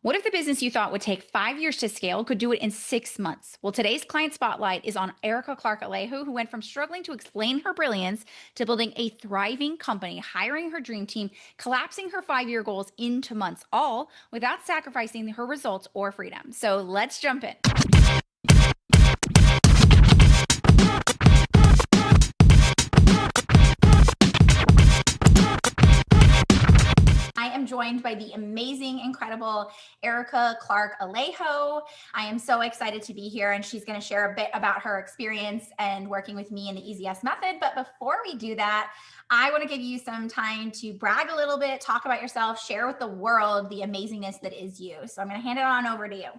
What if the business you thought would take 5 years to scale could do it in 6 months? Well, today's client spotlight is on Arika Clark Alejo, who went from struggling to explain her brilliance to building a thriving company, hiring her dream team, collapsing her 5 year goals into months, all without sacrificing her results or freedom. So let's jump in. I am joined by the amazing, incredible Arika Clark Alejo. I am so excited to be here, and she's going to share a bit about her experience and working with me in the EasyS method. But before we do that, I want to give you some time to brag a little bit, talk about yourself, share with the world the amazingness that is you. So I'm going to hand it on over to you.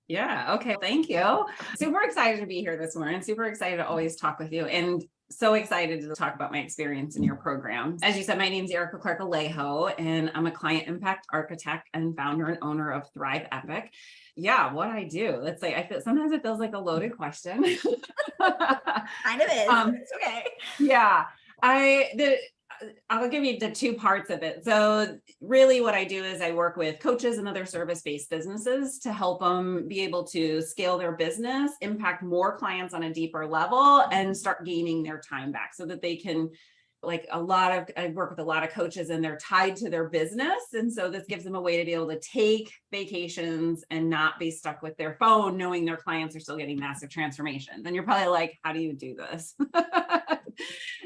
Yeah. Okay. Thank you. Super excited to be here this morning. Super excited to always talk with you, and so excited to talk about my experience in your program. As you said, my name is Arika Clark Alejo, and I'm a client impact architect and founder and owner of Thrive Epic. Yeah, what I do. Let's say sometimes it feels like a loaded question. Kind of is. It's okay. Yeah. I'll give you the two parts of it. So really what I do is I work with coaches and other service-based businesses to help them be able to scale their business, impact more clients on a deeper level, and start gaining their time back so that they can, I work with a lot of coaches and they're tied to their business. And so this gives them a way to be able to take vacations and not be stuck with their phone, knowing their clients are still getting massive transformations. And you're probably like, how do you do this?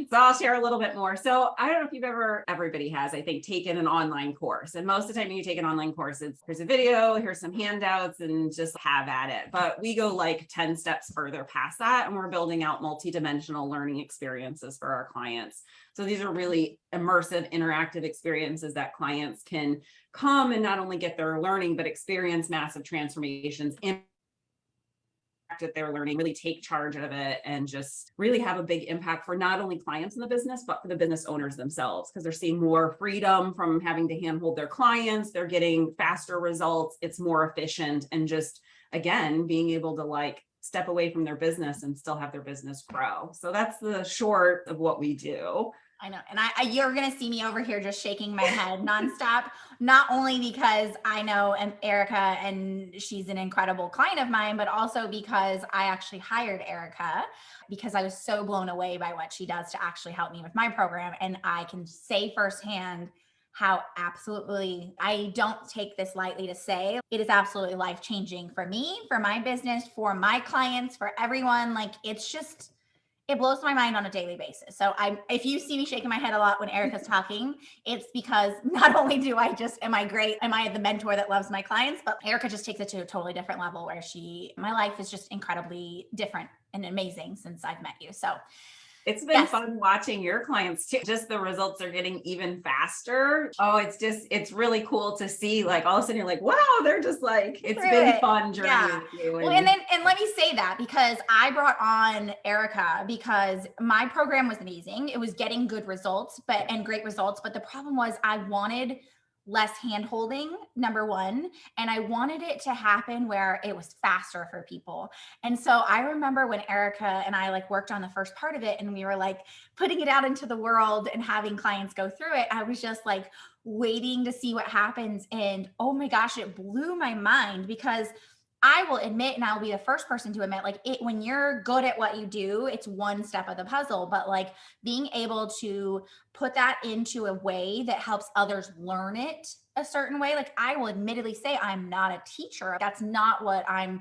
So I'll share a little bit more. So I don't know if everybody has, I think, taken an online course. And most of the time when you take an online course, here's a video, here's some handouts, and just have at it. But we go like 10 steps further past that, and we're building out multidimensional learning experiences for our clients. So these are really immersive, interactive experiences that clients can come and not only get their learning, but experience massive transformations in that they're learning, really take charge of it, and just really have a big impact for not only clients in the business, but for the business owners themselves, because they're seeing more freedom from having to handhold their clients. They're getting faster results. It's more efficient. And just, again, being able to step away from their business and still have their business grow. So that's the short of what we do. I know. And you're going to see me over here just shaking my head nonstop, not only because I know Arika and she's an incredible client of mine, but also because I actually hired Arika because I was so blown away by what she does to actually help me with my program. And I can say firsthand how absolutely, I don't take this lightly to say, it is absolutely life-changing for me, for my business, for my clients, for everyone. It blows my mind on a daily basis. So if you see me shaking my head a lot when Arika's talking, it's because not only am I the mentor that loves my clients, but Arika just takes it to a totally different level where my life is just incredibly different and amazing since I've met you. So it's been fun watching your clients too. Just the results are getting even faster. Oh, it's really cool to see, all of a sudden you're like, wow, they're just it's been fun journey with you. Well, and let me say that because I brought on Arika because my program was amazing. It was getting good results, and great results. But the problem was I wanted less hand-holding, number one. And I wanted it to happen where it was faster for people. And so I remember when Arika and I worked on the first part of it and we were putting it out into the world and having clients go through it, I was just waiting to see what happens. And oh my gosh, it blew my mind because I will admit, and I'll be the first person to admit, when you're good at what you do, it's one step of the puzzle, but being able to put that into a way that helps others learn it a certain way. I will admittedly say I'm not a teacher. That's not what I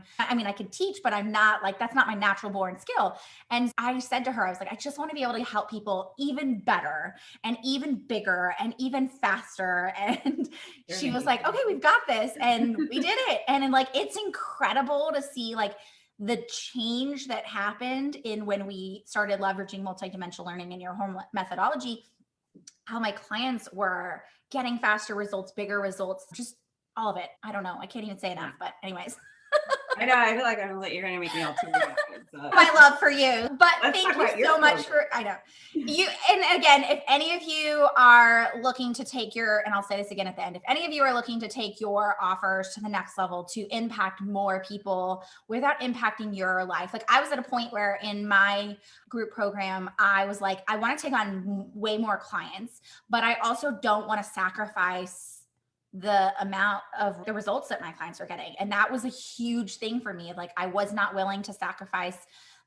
could teach, but I'm not that's not my natural born skill. And I said to her, I was I just want to be able to help people even better and even bigger and even faster. And she was like, okay, we've got this. And we did it. And it's incredible to see the change that happened when we started leveraging multidimensional learning in your home methodology, how my clients were getting faster results, bigger results, just all of it. I don't know. I can't even say enough, but anyways. I know. I feel like you're going to make me all too good. My love for you, but thank you so much I know you. And again, if any of you are looking to take and I'll say this again at the end, if any of you are looking to take your offers to the next level to impact more people without impacting your life. I was at a point where in my group program, I was I want to take on way more clients, but I also don't want to sacrifice the amount of the results that my clients are getting. And that was a huge thing for me. Like, I was not willing to sacrifice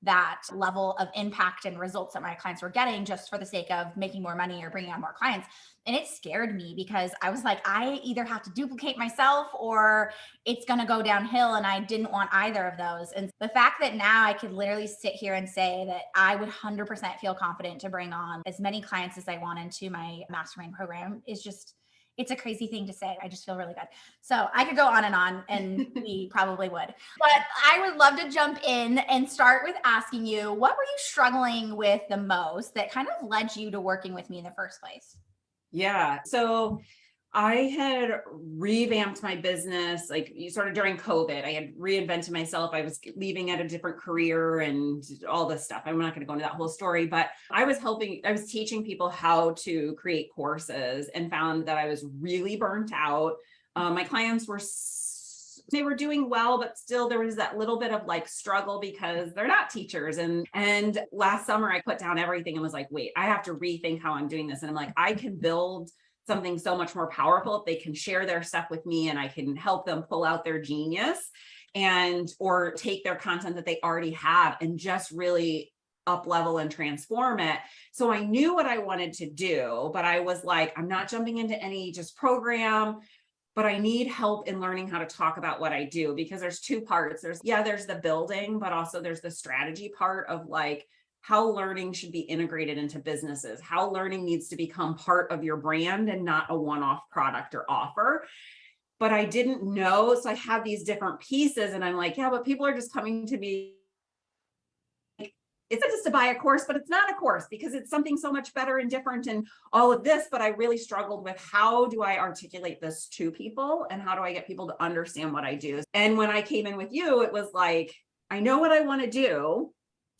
that level of impact and results that my clients were getting just for the sake of making more money or bringing on more clients. And it scared me because I was like, I either have to duplicate myself or it's going to go downhill. And I didn't want either of those. And the fact that now I could literally sit here and say that I would 100% feel confident to bring on as many clients as I want into my mastermind program is just, it's a crazy thing to say. I just feel really good. So I could go on, and we probably would. But I would love to jump in and start with asking you, what were you struggling with the most that kind of led you to working with me in the first place? Yeah. So I had revamped my business, like sort of during COVID. I had reinvented myself. I was leaving at a different career and all this stuff. I'm not going to go into that whole story, but I was teaching people how to create courses and found that I was really burnt out. My clients they were doing well, but still there was that little bit of like struggle because they're not teachers. And last summer I put down everything and was like, wait, I have to rethink how I'm doing this. And I'm like, I can build something so much more powerful if they can share their stuff with me and I can help them pull out their genius or take their content that they already have and just really up level and transform it. So I knew what I wanted to do, but I was like, I'm not jumping into any just program, but I need help in learning how to talk about what I do, because there's two parts. There's the building, but also there's the strategy part of like how learning should be integrated into businesses, how learning needs to become part of your brand and not a one-off product or offer. But I didn't know. So I had these different pieces and I'm like, yeah, but people are just coming to me. It's not just to buy a course, but it's not a course because it's something so much better and different and all of this. But I really struggled with how do I articulate this to people and how do I get people to understand what I do? And when I came in with you, it was like, I know what I want to do.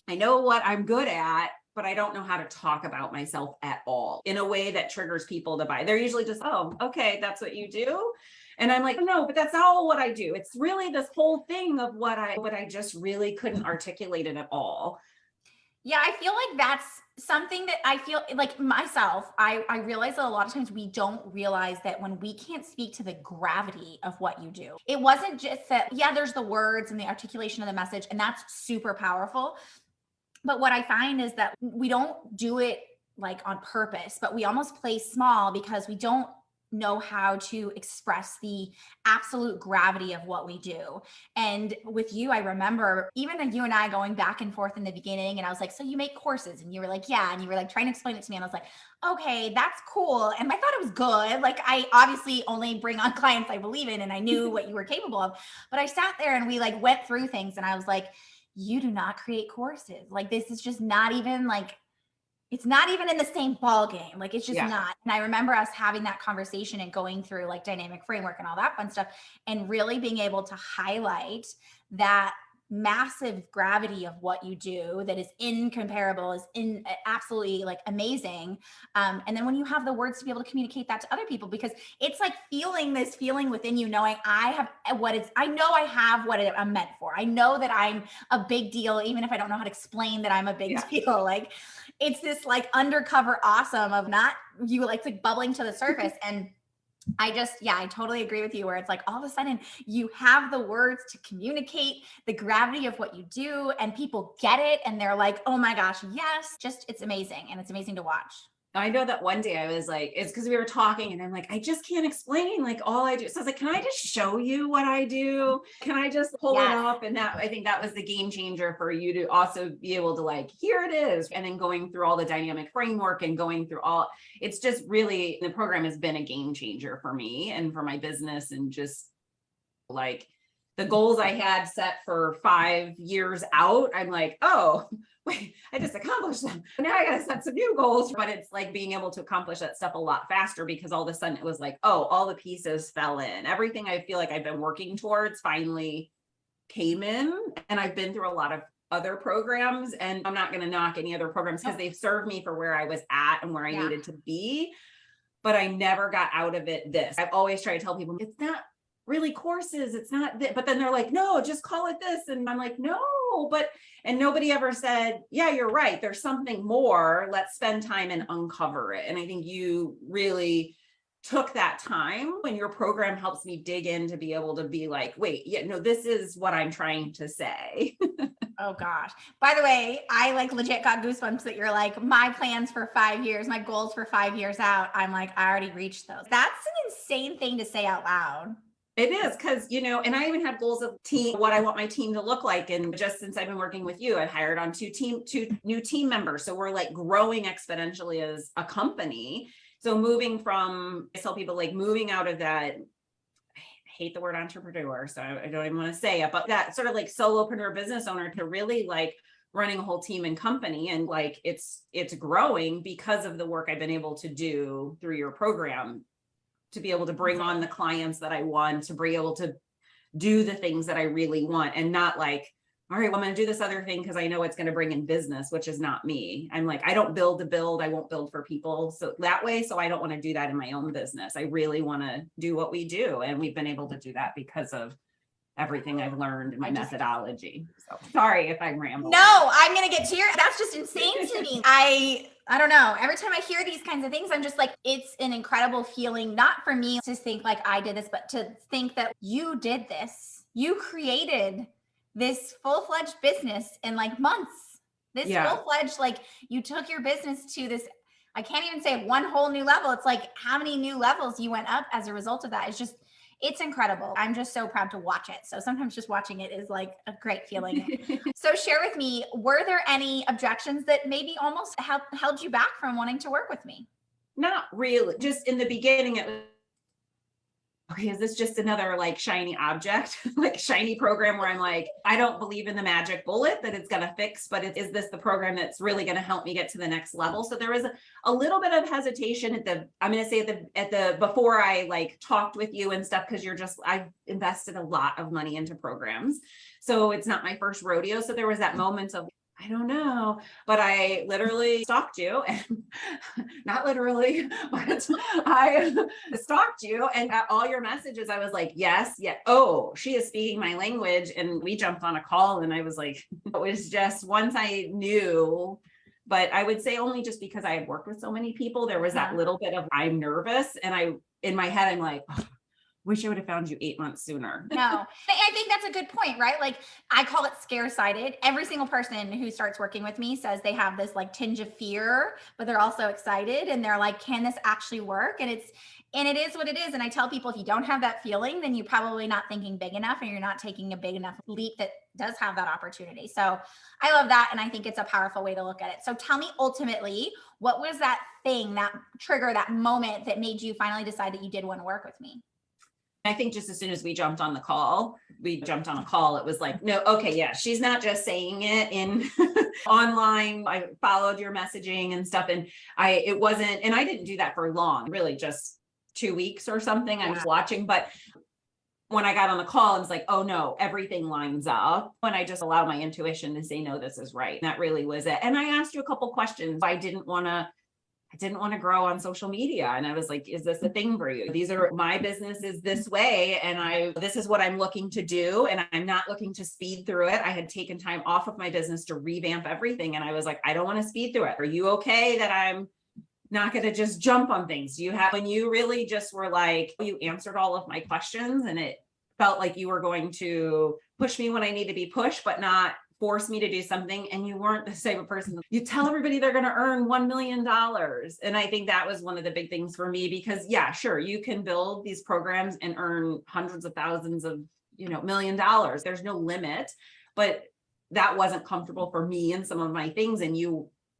I know what I'm good at, but I don't know how to talk about myself at all in a way that triggers people to buy. They're usually just, oh, okay, that's what you do. And I'm like, no, but that's not all what I do. It's really this whole thing of what I just really couldn't articulate it at all. Yeah, I feel like that's something that I feel like myself, I realize that a lot of times we don't realize that when we can't speak to the gravity of what you do. It wasn't just that, yeah, there's the words and the articulation of the message, and that's super powerful. But what I find is that we don't do it like on purpose, but we almost play small because we don't know how to express the absolute gravity of what we do. And with you, I remember even you and I going back and forth in the beginning, and I was like, so you make courses? And you were like, yeah. And you were like trying to explain it to me. And I was like, okay, that's cool. And I thought it was good. Like, I obviously only bring on clients I believe in, and I knew what you were capable of. But I sat there and we like went through things, and I was like, you do not create courses. Like, this is just not even like, it's not even in the same ball game. Like, it's just not. And I remember us having that conversation and going through like dynamic framework and all that fun stuff, and really being able to highlight that massive gravity of what you do that is incomparable, is absolutely like amazing. And then when you have the words to be able to communicate that to other people, because it's like feeling this feeling within you, knowing I have what I'm meant for. I know that I'm a big deal, even if I don't know how to explain that I'm a big deal. Like, it's this like undercover awesome of not you like bubbling to the surface. And I totally agree with you, where it's like all of a sudden you have the words to communicate the gravity of what you do, and people get it and they're like, oh my gosh, yes, just it's amazing. And it's amazing to watch. I know that one day I was like, it's because we were talking and I'm like, I just can't explain like all I do. So I was like, can I just show you what I do? Can I just pull it up? And I think that was the game changer for you to also be able to like, here it is. And then going through all the dynamic framework and going through it's just really, the program has been a game changer for me and for my business, and just like the goals I had set for 5 years out, I'm like, oh, wait, I just accomplished them. Now I got to set some new goals. But it's like being able to accomplish that stuff a lot faster, because all of a sudden it was like, oh, all the pieces fell in. Everything I feel like I've been working towards finally came in. And I've been through a lot of other programs, and I'm not going to knock any other programs because they've served me for where I was at and where I needed to be. But I never got out of it this. I've always tried to tell people it's not really courses. It's not that, but then they're like, no, just call it this. And I'm like, no, and nobody ever said, yeah, you're right. There's something more. Let's spend time and uncover it. And I think you really took that time, when your program helps me dig in to be able to be like, wait, yeah, no, this is what I'm trying to say. Oh gosh. By the way, I like legit got goosebumps that you're like, my plans for 5 years, my goals for 5 years out. I'm like, I already reached those. That's an insane thing to say out loud. It is, because, and I even have goals of team, what I want my team to look like. And just since I've been working with you, I've hired on two new team members. So we're like growing exponentially as a company. So moving from, I tell people, like moving out of that, I hate the word entrepreneur, so I don't even want to say it, but that sort of like solopreneur business owner to really like running a whole team and company. And like, it's growing because of the work I've been able to do through your program, to be able to bring on the clients that I want, to be able to do the things that I really want, and not like, all right, well, I'm going to do this other thing because I know it's going to bring in business, which is not me. I'm like, I don't build to build. I won't build for people. So that way, so I don't want to do that in my own business. I really want to do what we do. And we've been able to do that because of everything I've learned in my methodology. So sorry if I'm rambling. No, I'm going to get teary. That's just insane to me. I don't know. Every time I hear these kinds of things, I'm just like, it's an incredible feeling, not for me to think like I did this, but to think that you did this. You created this full-fledged business in like months. This full-fledged, like you took your business to this, I can't even say one whole new level. It's like how many new levels you went up as a result of that. It's incredible. I'm just so proud to watch it. So sometimes just watching it is like a great feeling. So share with me, were there any objections that maybe almost held you back from wanting to work with me? Not really. Just in the beginning, it was, okay, is this just another like shiny object, like shiny program where I'm like, I don't believe in the magic bullet that it's going to fix, but is this the program that's really going to help me get to the next level? So there was a little bit of hesitation I'm going to say before I like talked with you and stuff, because I've invested a lot of money into programs. So it's not my first rodeo. So there was that moment of, I don't know, but I literally stalked you, and not literally, but I stalked you, and got all your messages. I was like, yes, yeah. Oh, she is speaking my language. And we jumped on a call, and I was like, it was just once I knew, but I would say only just because I had worked with so many people, there was that little bit of, I'm nervous. And in my head, I'm like, oh, wish I would have found you 8 months sooner. No, I think that's a good point, right? Like I call it scare-sighted. Every single person who starts working with me says they have this like tinge of fear, but they're also excited, and they're like, can this actually work? And it is what it is. And I tell people, if you don't have that feeling, then you're probably not thinking big enough, and you're not taking a big enough leap that does have that opportunity. So I love that. And I think it's a powerful way to look at it. So tell me, ultimately, what was that thing, that trigger, that moment that made you finally decide that you did want to work with me? I think just as soon as we jumped on a call, it was like, no, okay, yeah, she's not just saying it in online. I followed your messaging and stuff, and it wasn't, and I didn't do that for long, really just 2 weeks or something. I was watching, but when I got on the call, I was like, oh no, everything lines up. And I just allowed my intuition to say, no, this is right. And that really was it. And I asked you a couple questions. I didn't want to grow on social media. And I was like, is this a thing for you? My business is this way. And this is what I'm looking to do. And I'm not looking to speed through it. I had taken time off of my business to revamp everything. And I was like, I don't want to speed through it. Are you okay that I'm not going to just jump on things? When you really just were like, you answered all of my questions, and it felt like you were going to push me when I need to be pushed, but not force me to do something. And you weren't the type of person, you tell everybody they're going to earn $1 million. And I think that was one of the big things for me, because yeah, sure, you can build these programs and earn hundreds of thousands of, $1 million. There's no limit, but that wasn't comfortable for me and some of my things. And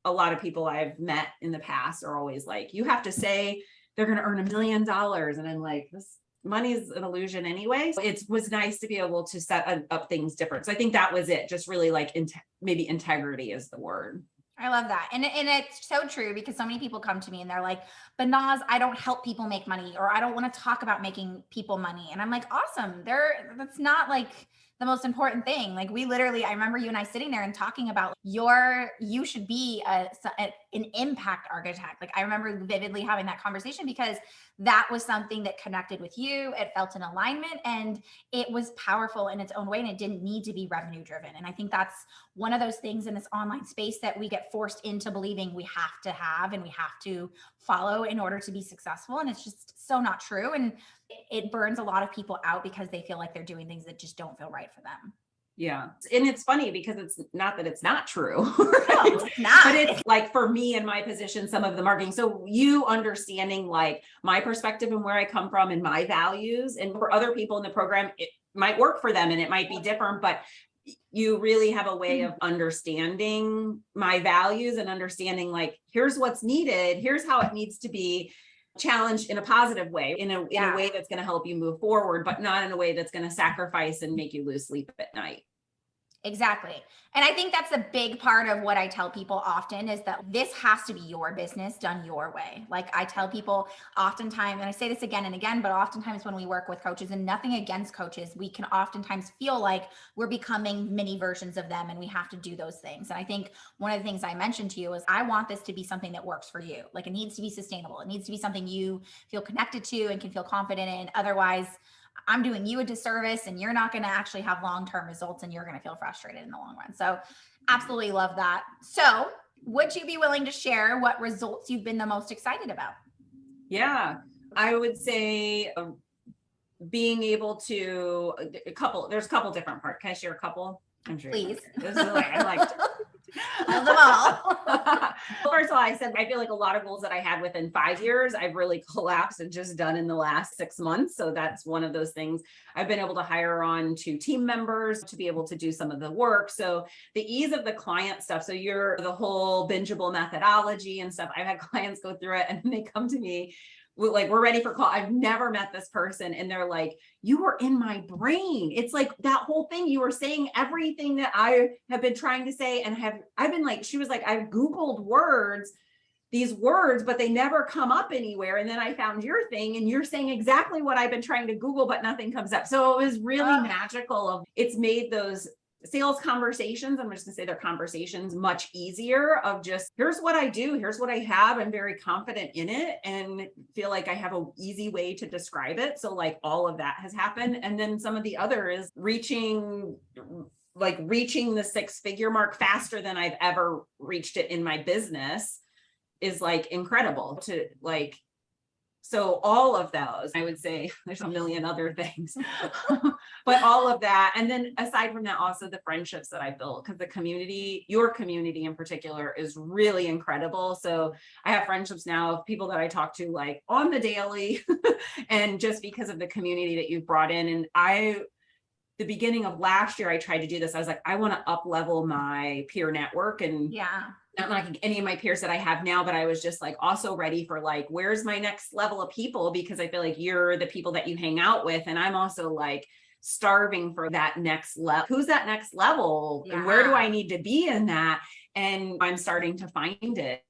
a lot of people I've met in the past are always like, you have to say they're going to earn $1 million. And I'm like, this money is an illusion anyway. So it was nice to be able to set up things different. So I think that was it. Just really like maybe integrity is the word. I love that. And it's so true, because so many people come to me and they're like, but Nas, I don't help people make money, or I don't want to talk about making people money. And I'm like, awesome. That's not like the most important thing. Like I remember you and I sitting there and talking about you should be an impact architect. Like I remember vividly having that conversation, because that was something that connected with you. It felt in alignment, and it was powerful in its own way, and it didn't need to be revenue driven. And I think that's one of those things in this online space that we get forced into believing we have to have, and we have to follow in order to be successful. And it's just so not true. And it burns a lot of people out because they feel like they're doing things that just don't feel right for them. Yeah. And it's funny because it's not that it's not true, No, right? it's not. But it's like for me in my position, some of the marketing. So you understanding like my perspective and where I come from and my values, and for other people in the program, it might work for them and it might be different, but you really have a way of understanding my values and understanding like, here's what's needed. Here's how it needs to be challenged in a positive way, in a way that's going to help you move forward, but not in a way that's going to sacrifice and make you lose sleep at night. Exactly. And I think that's a big part of what I tell people often is that this has to be your business done your way. Like I tell people oftentimes, and I say this again and again, but oftentimes when we work with coaches, and nothing against coaches, we can oftentimes feel like we're becoming mini versions of them and we have to do those things. And I think one of the things I mentioned to you is I want this to be something that works for you. Like it needs to be sustainable. It needs to be something you feel connected to and can feel confident in. Otherwise, I'm doing you a disservice and you're not going to actually have long-term results and you're going to feel frustrated in the long run. So absolutely love that. So would you be willing to share what results you've been the most excited about? Yeah, I would say being able to, there's a couple different parts. Can I share a couple? I'm sure. Please. This is like, I liked Love them all. First of all, I said, I feel like a lot of goals that I had within 5 years, I've really collapsed and just done in the last 6 months. So that's one of those things. I've been able to hire on 2 team members to be able to do some of the work. So the ease of the client stuff. So you're the whole bingeable methodology and stuff. I've had clients go through it and they come to me like, we're ready for call. I've never met this person. And they're like, you were in my brain. It's like that whole thing. You were saying everything that I have been trying to say. And I've been like, she was like, I've Googled these words, but they never come up anywhere. And then I found your thing and you're saying exactly what I've been trying to Google, but nothing comes up. So it was really magical. It's made those sales conversations, I'm just gonna say they're conversations, much easier of just, here's what I do, here's what I have. I'm very confident in it and feel like I have an easy way to describe it. So like all of that has happened. And then some of the other is reaching the 6-figure mark faster than I've ever reached it in my business is like incredible to like. So all of those, I would say there's a million other things, but all of that. And then aside from that, also the friendships that I built, because the community, your community in particular, is really incredible. So I have friendships now of people that I talk to like on the daily and just because of the community that you've brought in. And the beginning of last year, I tried to do this. I was like, I want to up level my peer network and not like any of my peers that I have now, but I was just like also ready for like, where's my next level of people? Because I feel like you're the people that you hang out with. And I'm also like starving for that next level. Who's that next level? And where do I need to be in that? And I'm starting to find it.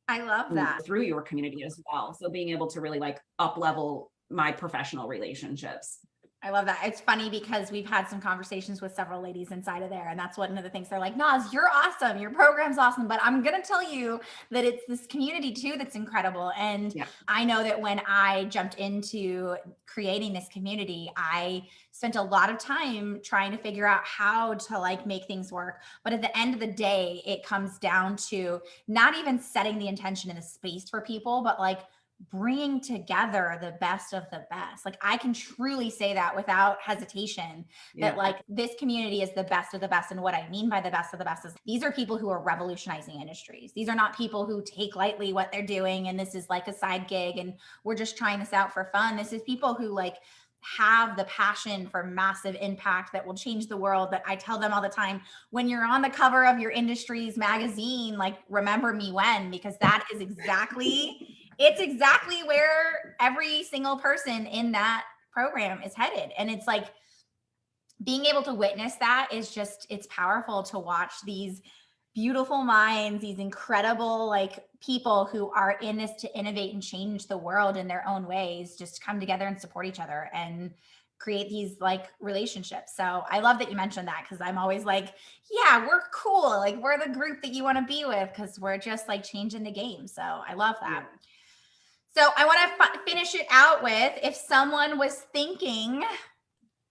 I love that. Through your community as well. So being able to really like up level my professional relationships. I love that. It's funny because we've had some conversations with several ladies inside of there. And that's one of the things they're like, Nas, you're awesome. Your program's awesome. But I'm going to tell you that it's this community too that's incredible. And I know that when I jumped into creating this community, I spent a lot of time trying to figure out how to like make things work. But at the end of the day, it comes down to not even setting the intention in the space for people, but like bringing together the best of the best. Like I can truly say that without hesitation that like this community is the best of the best. And what I mean by the best of the best is these are people who are revolutionizing industries. These are not people who take lightly what they're doing and this is like a side gig and we're just trying this out for fun. This is people who like have the passion for massive impact that will change the world. That I tell them all the time, when you're on the cover of your industry's magazine, like remember me when, because that is it's exactly where every single person in that program is headed. And it's like being able to witness that is just, it's powerful to watch these beautiful minds, these incredible like people who are in this to innovate and change the world in their own ways, just come together and support each other and create these like relationships. So I love that you mentioned that because I'm always like, yeah, we're cool. Like we're the group that you want to be with because we're just like changing the game. So I love that. Yeah. So I want to finish it out with, if someone was thinking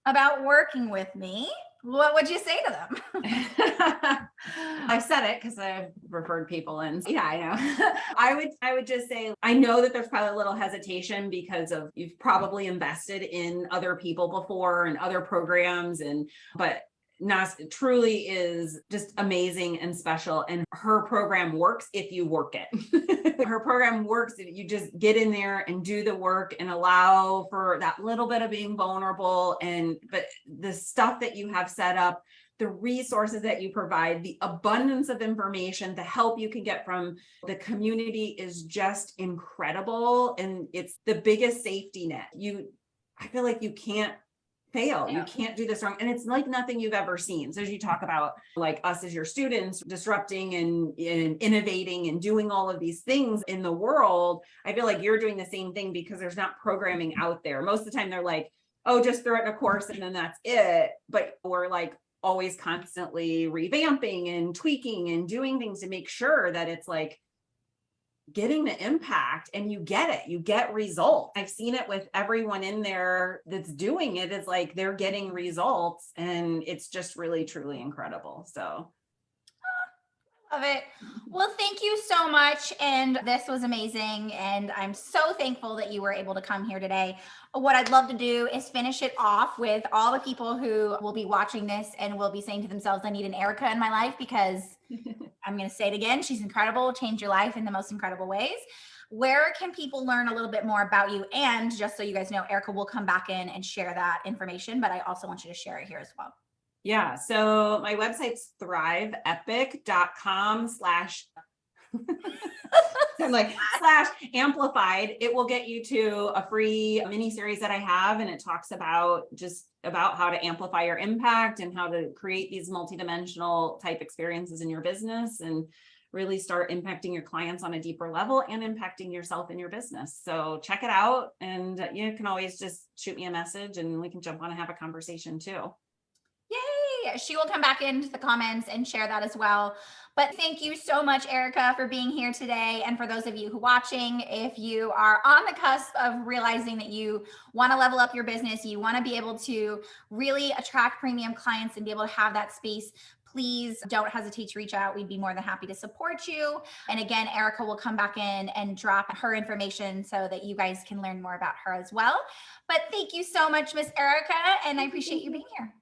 about working with me, What would you say to them? I've said it because I've referred people in. Yeah, I know. I would just say, I know that there's probably a little hesitation because of you've probably invested in other people before and other programs, but Nas truly is just amazing and special. And her program works if you work it. Her program works if you just get in there and do the work and allow for that little bit of being vulnerable. But the stuff that you have set up, the resources that you provide, the abundance of information, the help you can get from the community is just incredible. And it's the biggest safety net. I feel like you can't fail. You can't do this wrong. And it's like nothing you've ever seen. So as you talk about like us as your students disrupting and innovating and doing all of these things in the world, I feel like you're doing the same thing because there's not programming out there. Most of the time they're like, oh, just throw it in a course and then that's it. But we're like always constantly revamping and tweaking and doing things to make sure that it's like getting the impact and you get results. I've seen it with everyone in there that's doing it. It's like they're getting results and it's just really, truly incredible. So Love it. Well, thank you so much. And this was amazing. And I'm so thankful that you were able to come here today. What I'd love to do is finish it off with all the people who will be watching this and will be saying to themselves, I need an Arika in my life, because I'm going to say it again. She's incredible. Change your life in the most incredible ways. Where can people learn a little bit more about you? And just so you guys know, Arika will come back in and share that information, but I also want you to share it here as well. Yeah. So my website's thriveepic.com/ I'm like /amplified. It will get you to a free mini series that I have. And it talks about how to amplify your impact and how to create these multidimensional type experiences in your business and really start impacting your clients on a deeper level and impacting yourself in your business. So check it out. And you can always just shoot me a message and we can jump on and have a conversation too. Yay! She will come back into the comments and share that as well. But thank you so much, Arika, for being here today. And for those of you who are watching, if you are on the cusp of realizing that you want to level up your business, you want to be able to really attract premium clients and be able to have that space, please don't hesitate to reach out. We'd be more than happy to support you. And again, Arika will come back in and drop her information so that you guys can learn more about her as well. But thank you so much, Miss Arika, and I appreciate you being here.